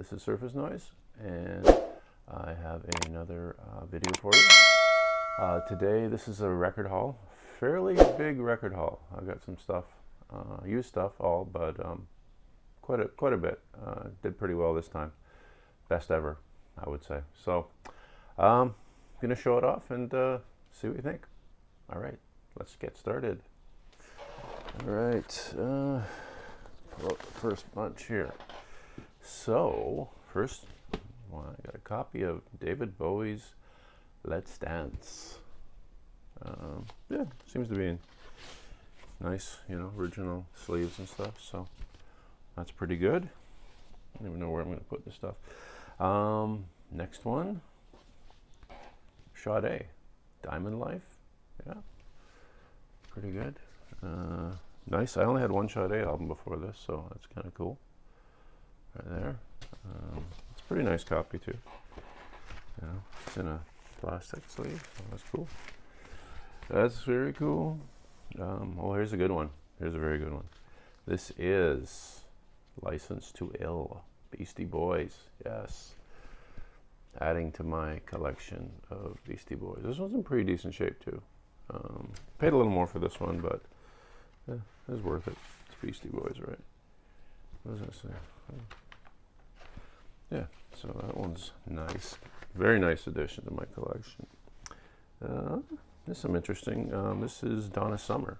This is Surface Noise, and I have another video for you. Today, this is a record haul, fairly big record haul. I've got some stuff, used stuff, all, but quite a bit. Did pretty well this time, best ever, I would say. So, gonna show it off and see what you think. All right, let's get started. All right, pull out the first bunch here. So, first, well, I got a copy of David Bowie's Let's Dance. Yeah, seems to be nice, you know, original sleeves and stuff, so that's pretty good. I don't even know where I'm going to put this stuff. Next one, Sade, Diamond Life. Yeah, pretty good. Nice. I only had one Sade album before this, so that's kind of cool. Right there. It's a pretty nice copy too. You know, it's in a plastic sleeve, so that's cool. That's very cool. Oh, here's a good one. Here's a very good one. This is License to Ill, Beastie Boys. Yes. Adding to my collection of Beastie Boys. This one's in pretty decent shape too. Paid a little more for this one, but yeah, it was worth it. It's Beastie Boys, right? What does that say? Yeah, so that one's nice. Very nice addition to my collection. There's some interesting. This is Donna Summer.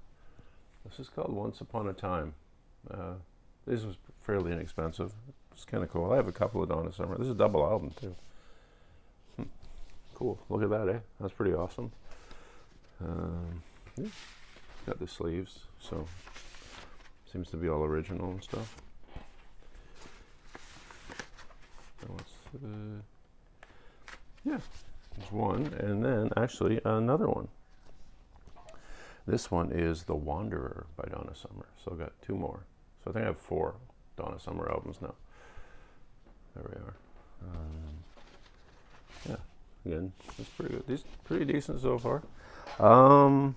This is called Once Upon a Time. This was fairly inexpensive. It's kind of cool. I have a couple of Donna Summer. This is a double album too. Cool. Look at that, eh? That's pretty awesome. Yeah. Got the sleeves, so seems to be all original and stuff. Yeah, there's one, and then actually another one. This one is The Wanderer by Donna Summer. So I've got two more. So I think I have 4 Donna Summer albums now. There we are. Yeah, again, it's pretty good. These pretty decent so far.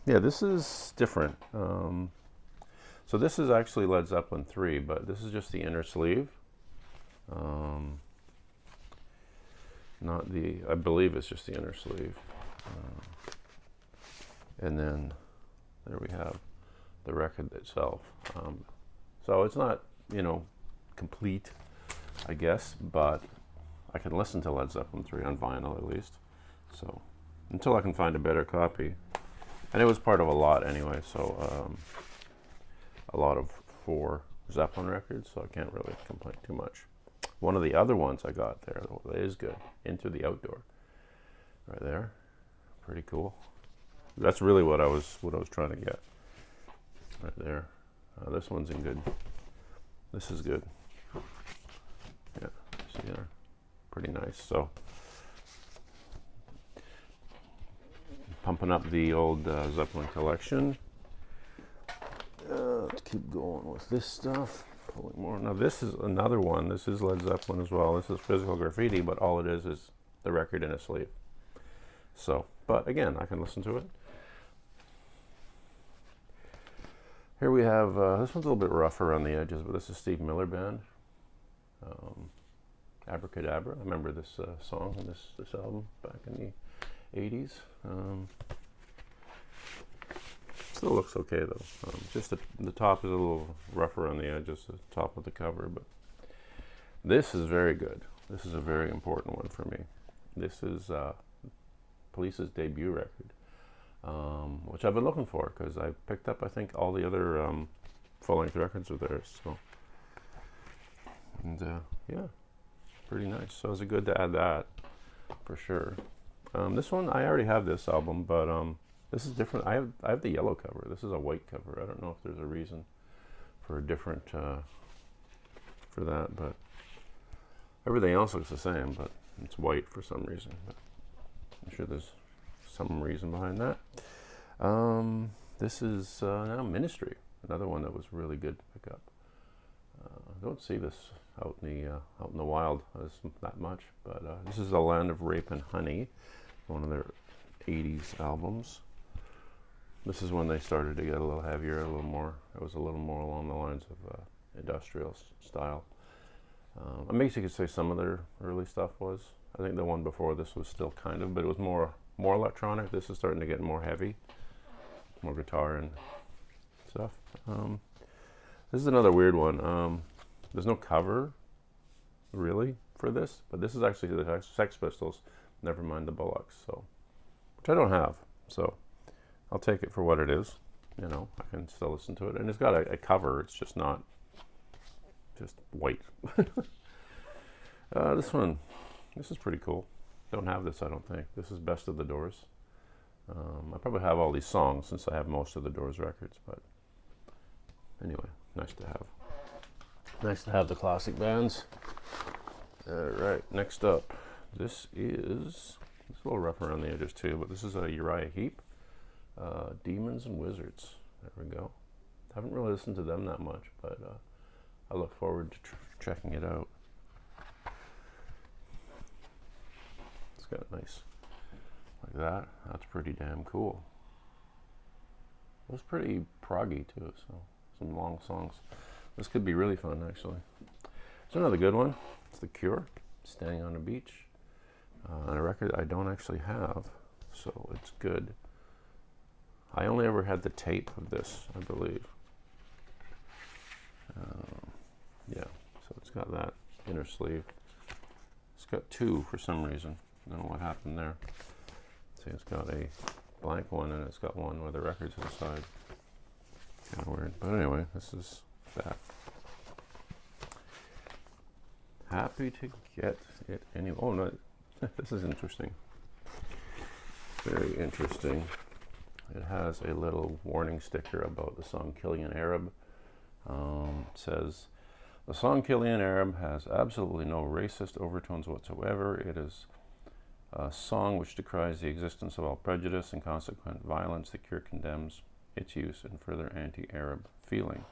Yeah, this is different. So this is actually Led Zeppelin 3, but this is just the inner sleeve. Not the, I believe it's just the inner sleeve. And then there we have the record itself. So it's not, you know, complete, I guess, but I can listen to Led Zeppelin 3 on vinyl at least. So until I can find a better copy. And it was part of a lot anyway, so a lot of 4 Zeppelin records, so I can't really complain too much. One of the other ones I got there that is good, Into the Outdoor, right there, pretty cool. That's really what I was trying to get, right there. This one's in good. This is good. Yeah, see there, pretty nice. So, pumping up the old Zeppelin collection. Let's keep going with this stuff. Pulling more. Now this is another one. This is Led Zeppelin as well. This is Physical Graffiti, but all it is the record in a sleeve. So, but again, I can listen to it. Here we have, this one's a little bit rough around the edges, but this is Steve Miller Band. Abracadabra. I remember this song and this album back in the 80s. Still looks okay though. Just the top is a little rough around the edges, the top of the cover, but this is very good. This is a very important one for me. This is Police's debut record, which I've been looking for because I picked up, I think, all the other full-length records of theirs. So, and yeah, pretty nice. So it's good to add that for sure. This one, I already have this album, but this is different. I have the yellow cover. This is a white cover. I don't know if there's a reason for a different for that, but everything else looks the same, but it's white for some reason. But I'm sure there's some reason behind that. This is now Ministry, another one that was really good to pick up. I don't see this out in the wild that much, but this is The Land of Rape and Honey, one of their 80s albums. This is when they started to get a little heavier, a little more. It was a little more along the lines of industrial style. I guess you could say some of their early stuff was. I think the one before this was still kind of, but it was more electronic. This is starting to get more heavy, more guitar and stuff. This is another weird one. There's no cover, really, for this, but this is actually the Sex Pistols, Never Mind the Bullocks, so, which I don't have, so I'll take it for what it is. You know, I can still listen to it, and it's got a cover. It's just not just white. This one, this is pretty cool. Don't have this, I don't think. This is Best of the Doors. I probably have all these songs since I have most of the Doors records, but anyway, nice to have. Nice to have the classic bands. All right, next up, this is, it's a little rough around the edges too, but this is a Uriah Heep, Demons and Wizards. There we go. Haven't really listened to them that much, but I look forward to checking it out. It's got a nice, like that. That's pretty damn cool. It was pretty proggy too, so some long songs. This could be really fun, actually. It's another good one. It's The Cure, Standing on a Beach. And a record I don't actually have, so it's good. I only ever had the tape of this, I believe. Yeah, so it's got that inner sleeve. It's got two for some reason. I don't know what happened there. See, it's got a blank one and it's got one with the records inside. Kind of weird, but anyway, this is that. Happy to get it anyway. Oh no, this is interesting. Very interesting. It has a little warning sticker about the song Killing an Arab. It says, the song Killing an Arab has absolutely no racist overtones whatsoever. It is a song which decries the existence of all prejudice and consequent violence. The Cure condemns its use and further anti-Arab feeling.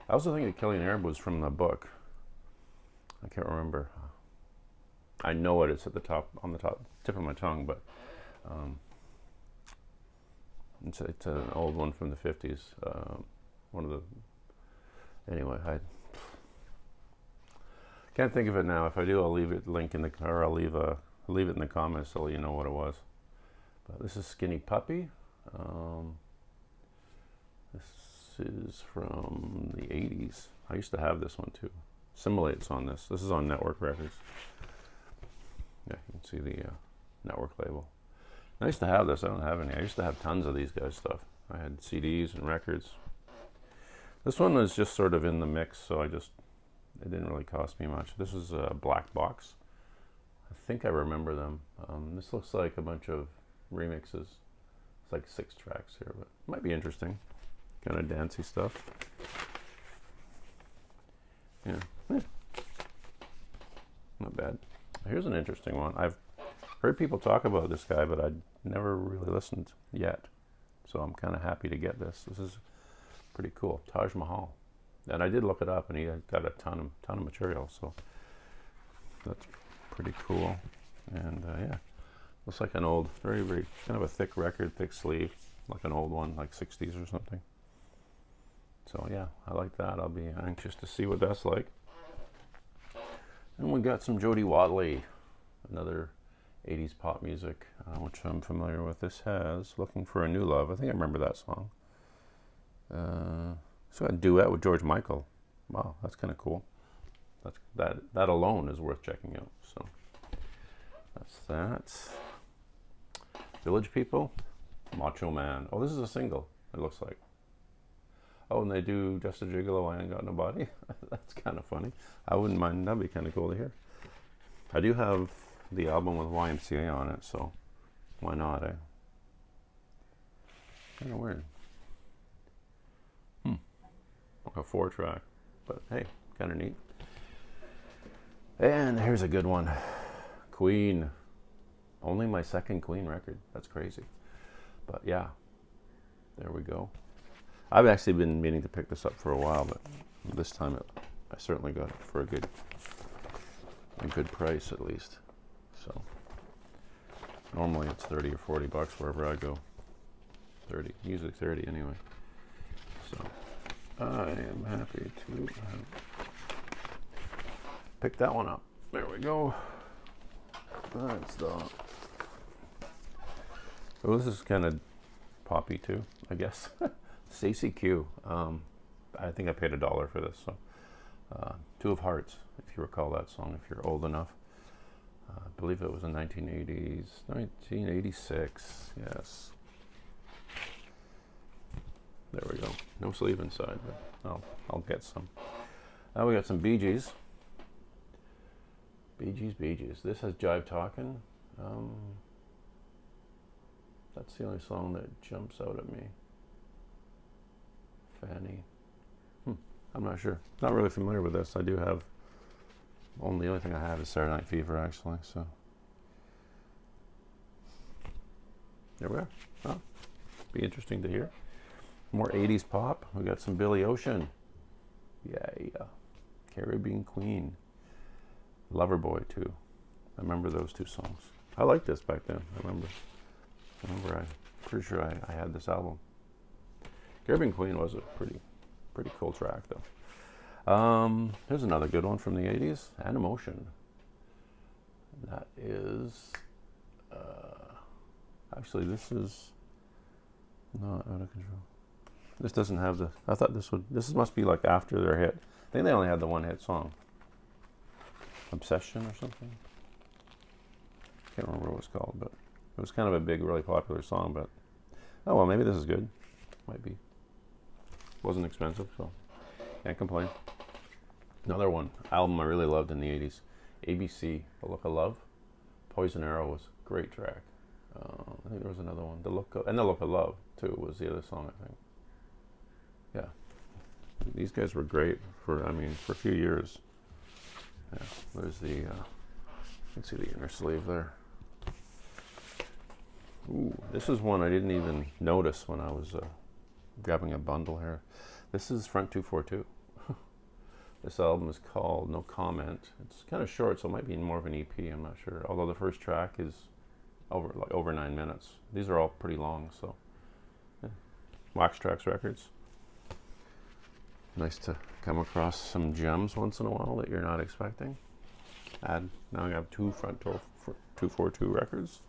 I also think that Killing an Arab was from the book. I can't remember. I know it. It's at the top, on the top tip of my tongue, but it's an old one from the 50s. One of the, anyway, I can't think of it now. If I do, I'll leave it link in the, or I'll leave it in the comments so you know what it was. But this is Skinny Puppy. This is from the 80s. I used to have this one too. Simulate's on this. This is on Network Records. Yeah, you can see the Network label. Nice to have this. I don't have any. I used to have tons of these guys' stuff. I had CDs and records. This one was just sort of in the mix, so it didn't really cost me much. This is a Black Box. I think I remember them. This looks like a bunch of remixes. It's like 6 tracks here, but it might be interesting. Kind of dancey stuff. Yeah. Not bad. Here's an interesting one. I've heard people talk about this guy, but I'd never really listened yet. So I'm kind of happy to get this. This is pretty cool. Taj Mahal. And I did look it up, and he had got a ton of material, so that's pretty cool. And yeah, looks like an old, very, very kind of a thick record, thick sleeve, like an old one, like 60s or something. So yeah, I like that. I'll be anxious to see what that's like. And we got some Jody Watley, another 80s pop music, which I'm familiar with. This has Looking for a New Love. I think I remember that song. So a duet with George Michael. Wow, that's kind of cool. That alone is worth checking out. So that's that. Village People, Macho Man. Oh, this is a single, it looks like. Oh, and they do Just a Gigolo, I Ain't Got No Body. That's kind of funny. I wouldn't mind. That'd be kind of cool to hear. I do have the album with YMCA on it, so why not, eh? Kind of weird. Like a 4-track, but hey, kind of neat. And here's a good one. Queen. Only my second Queen record. That's crazy. But yeah, there we go. I've actually been meaning to pick this up for a while, but this time I certainly got it for a good price at least. So normally it's 30 or 40 bucks wherever I go. 30, usually 30 anyway. So I am happy to pick that one up. There we go. That's the... Oh, this is kind of poppy too, I guess. Stacey Q. I think I paid $1 for this. So, Two of Hearts, if you recall that song, if you're old enough. I believe it was in 1986. Yes. There we go. No sleeve inside, but I'll get some. Now we got some Bee Gees. Bee Gees. This has Jive Talkin'. That's the only song that jumps out at me. Fanny. I'm not sure. Not really familiar with this. I do have... The only thing I have is Saturday Night Fever, actually, so... There we are. Oh, be interesting to hear. More 80s pop. We got some Billy Ocean. Yeah. Caribbean Queen. Loverboy, too. I remember those two songs. I liked this back then. I'm pretty sure I had this album. Caribbean Queen was a pretty cool track, though. Here's another good one from the 80s. Animotion. That is... actually, this is not Out of Control. This doesn't have the... I thought this would... This must be like after their hit. I think they only had the one hit song. Obsession or something. Can't remember what it was called, but it was kind of a big, really popular song. But oh well, maybe this is good. Might be. Wasn't expensive, so can't complain. Another one album I really loved in the '80s. ABC, The Look of Love. Poison Arrow was a great track. I think there was another one. The Look of Love too was the other song, I think. Yeah, these guys were great for a few years. Yeah, there's the, you can see the inner sleeve there. Ooh, this is one I didn't even notice when I was grabbing a bundle here. This is Front 242. This album is called No Comment. It's kind of short, so it might be more of an EP, I'm not sure. Although the first track is over 9 minutes. These are all pretty long, so. Yeah. Wax Trax Records. Nice to come across some gems once in a while that you're not expecting. Now I have two Front 242 records.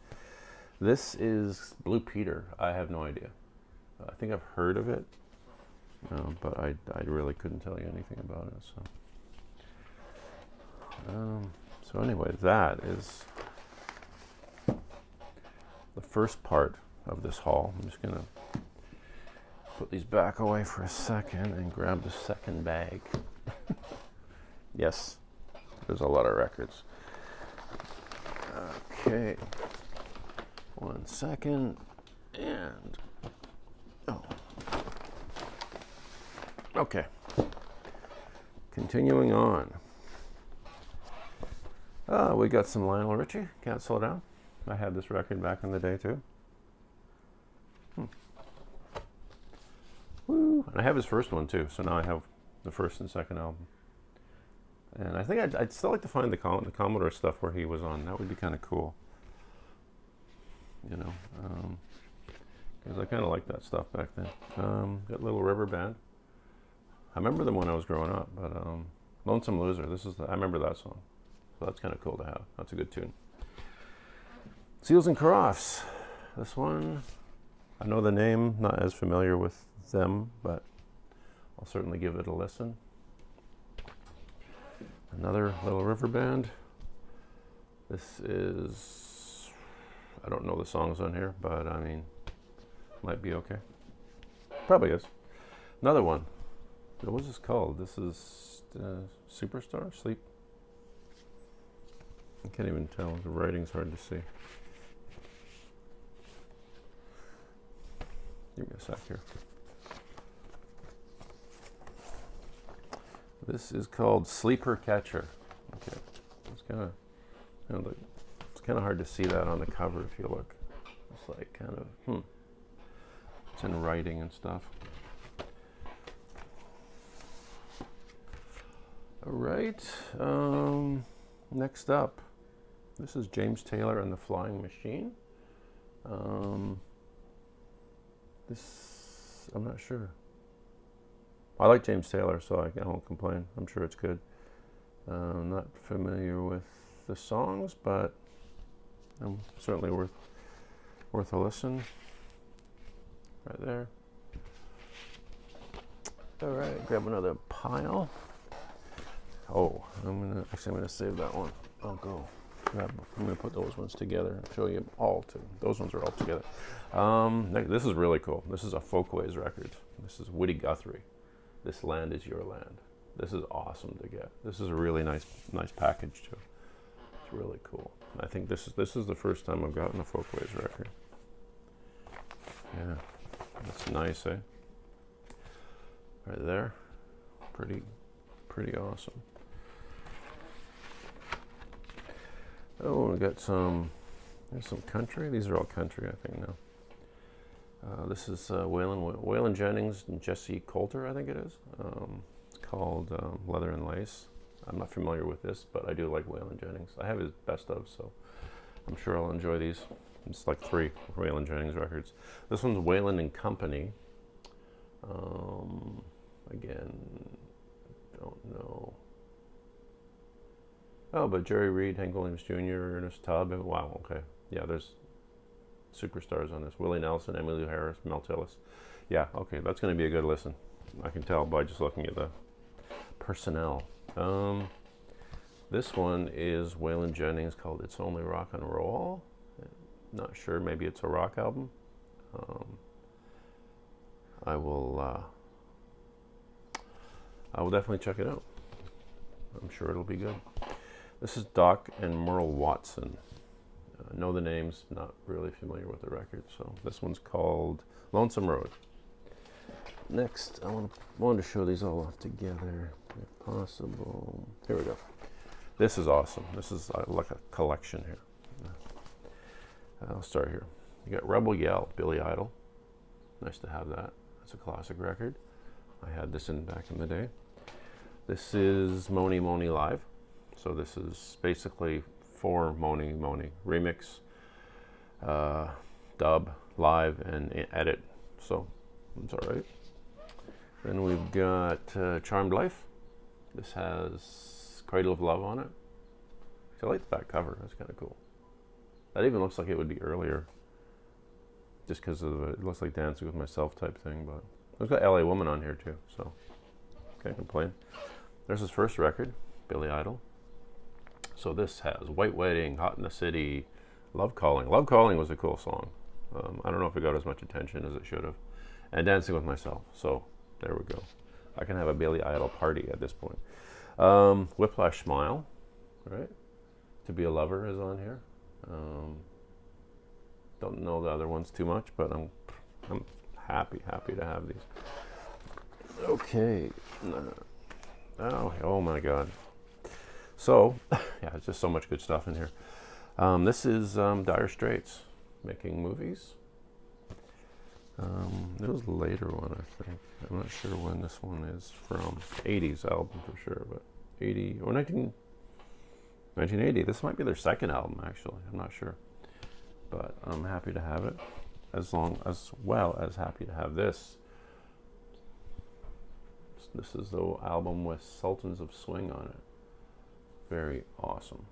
This is Blue Peter. I have no idea. I think I've heard of it, but I really couldn't tell you anything about it. So anyway, that is the first part of this haul. I'm just gonna put these back away for a second and grab the second bag. Yes, there's a lot of records. Okay, 1 second, and okay. Continuing on. We got some Lionel Richie, Can't Slow Down. I had this record back in the day too. Woo. And I have his first one too, so now I have the first and second album. And I think I'd still like to find the Commodore stuff where he was on. That would be kind of cool. You know, because I kind of liked that stuff back then. Got Little River Band. I remember them when I was growing up, but Lonesome Loser. I remember that song. So that's kind of cool to have. That's a good tune. Seals and Crofts. This one, I know the name, not as familiar with them, but I'll certainly give it a listen. Another Little River Band. This is, I don't know the songs on here, but I mean, might be okay. Probably is. Another one. What was this called? This is Superstar? Sleep? I can't even tell. The writing's hard to see. Give me a sec here. This is called Sleeper Catcher. Okay, it's kind of hard to see that on the cover if you look. It's like kind of it's in writing and stuff. All right. Next up, this is James Taylor and the Flying Machine. This, I'm not sure. I like James Taylor, so I won't complain. I'm sure it's good. Not familiar with the songs, but certainly worth a listen. Right there. All right, grab another pile. Oh, I'm gonna save that one. I'm gonna put those ones together and show you all two. Those ones are all together. This is really cool. This is a Folkways record. This is Woody Guthrie. This Land Is Your Land. This is awesome to get. This is a really nice package too. It's really cool. I think this is the first time I've gotten a Folkways record. Yeah, that's nice, eh? Right there, pretty awesome. Oh, we got there's some country. These are all country, I think now. This is Waylon Jennings and Jesse Coulter, I think it is. It's called Leather and Lace. I'm not familiar with this, but I do like Waylon Jennings. I have his best of, so I'm sure I'll enjoy these. It's like 3 Waylon Jennings records. This one's Waylon and Company. Again, don't know. Oh, but Jerry Reed, Hank Williams Jr., Ernest Tubb. Wow, okay. Yeah, there's superstars on this. Willie Nelson, Emmylou Harris, Mel Tillis. Yeah, okay, that's going to be a good listen. I can tell by just looking at the personnel. This one is Waylon Jennings, called It's Only Rock and Roll. Not sure, maybe it's a rock album. I will definitely check it out. I'm sure it'll be good. This is Doc and Merle Watson. Know the names, not really familiar with the record. So this one's called Lonesome Road. Next, I wanted to show these all off together, if possible. Here we go. This is awesome. This is like a collection here. I'll start here. You got Rebel Yell, Billy Idol. Nice to have that. That's a classic record. I had this back in the day. This is Moni Moni Live. So this is basically for Moni Moni remix, dub, live, and edit. So it's all right. Then we've got Charmed Life. This has Cradle of Love on it. I like the back cover. That's kind of cool. That even looks like it would be earlier, just because of it looks like Dancing with Myself type thing. But it's got LA Woman on here too, so can't complain. There's his first record, Billy Idol. So this has White Wedding, Hot in the City, Love Calling. Love Calling was a cool song. I don't know if it got as much attention as it should have. And Dancing with Myself. So there we go. I can have a Billy Idol party at this point. Whiplash Smile, right? To Be a Lover is on here. Don't know the other ones too much, but I'm happy to have these. Okay. Oh my God. So, yeah, it's just so much good stuff in here. This is Dire Straits, Making Movies. It was a later one, I think. I'm not sure when this one is from. 80s album for sure, but 80 or 1980. This might be their second album, actually. I'm not sure. But I'm happy to have it, as well as happy to have this. This is the album with Sultans of Swing on it. Very awesome.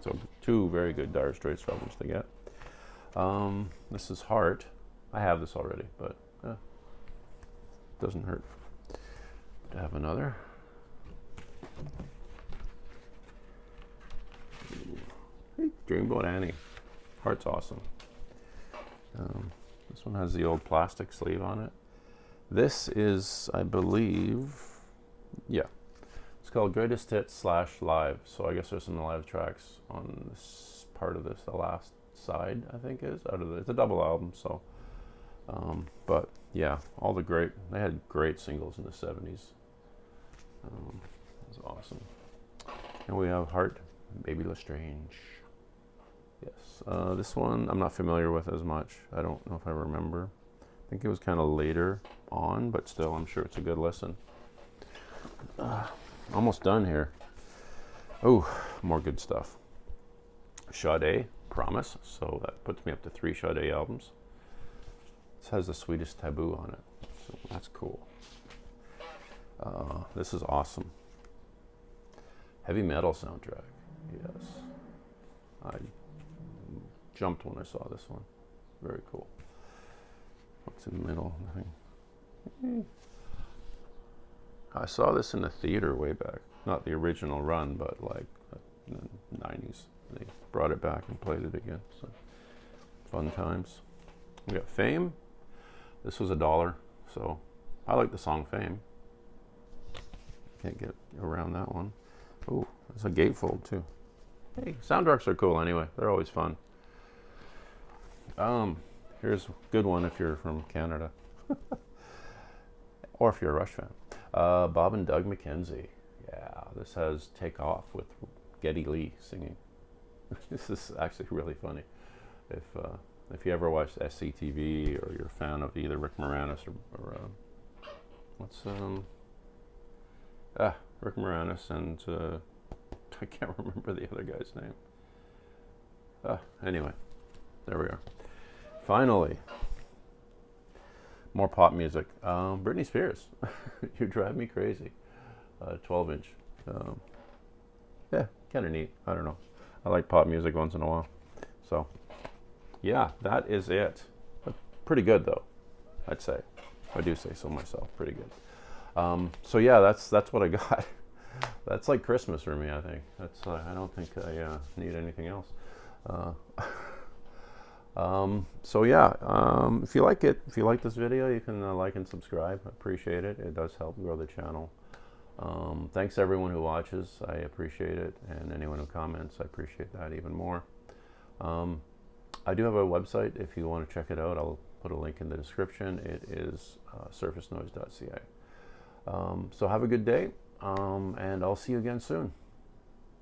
So 2 very good Dire Straits albums to get. This is Heart. I have this already, but doesn't hurt to have another. Hey, Dreamboat Annie. Heart's awesome. This one has the old plastic sleeve on it. This is, I believe, yeah. It's called Greatest Hits / Live. So I guess there's some live tracks on this part of this. The last side, I think, is out of it's a double album. So, but yeah, they had great singles in the 70s. It's awesome. And we have Heart, Baby Lestrange. Yes, this one I'm not familiar with as much. I don't know if I remember. I think it was kind of later on, but still, I'm sure it's a good listen. Almost done here. Oh, more good stuff. Sade, Promise. So that puts me up to 3 Sade albums. This has The Sweetest Taboo on it. So that's cool. This is awesome. Heavy metal soundtrack. Yes. I jumped when I saw this one. Very cool. What's in the middle? Nothing. I saw this in the theater way back. Not the original run, but like in the 90s. They brought it back and played it again. So fun times. We got Fame. This was $1. So I like the song Fame. Can't get around that one. Oh, it's a gatefold too. Hey, soundtracks are cool anyway. They're always fun. Here's a good one if you're from Canada. Or if you're a Rush fan. Bob and Doug McKenzie. Yeah, this has Take Off with Geddy Lee singing. This is actually really funny. If you ever watched SCTV or you're a fan of either Rick Moranis or Rick Moranis and I can't remember the other guy's name. Anyway, there we are. Finally, more pop music. Britney Spears, You Drive Me Crazy, 12-inch. Yeah, kind of neat. I don't know. I like pop music once in a while. So, yeah, that is it. Pretty good though, I'd say. I do say so myself. Pretty good. So yeah, that's what I got. That's like Christmas for me, I think. That's I don't think I need anything else. So yeah, if you like it, if you like this video, you can like and subscribe. I appreciate it. It does help grow the channel. Thanks everyone who watches. I appreciate it, and anyone who comments, I appreciate that even more. I do have a website if you want to check it out. I'll put a link in the description. It is surfacenoise.ca. So have a good day, and I'll see you again soon.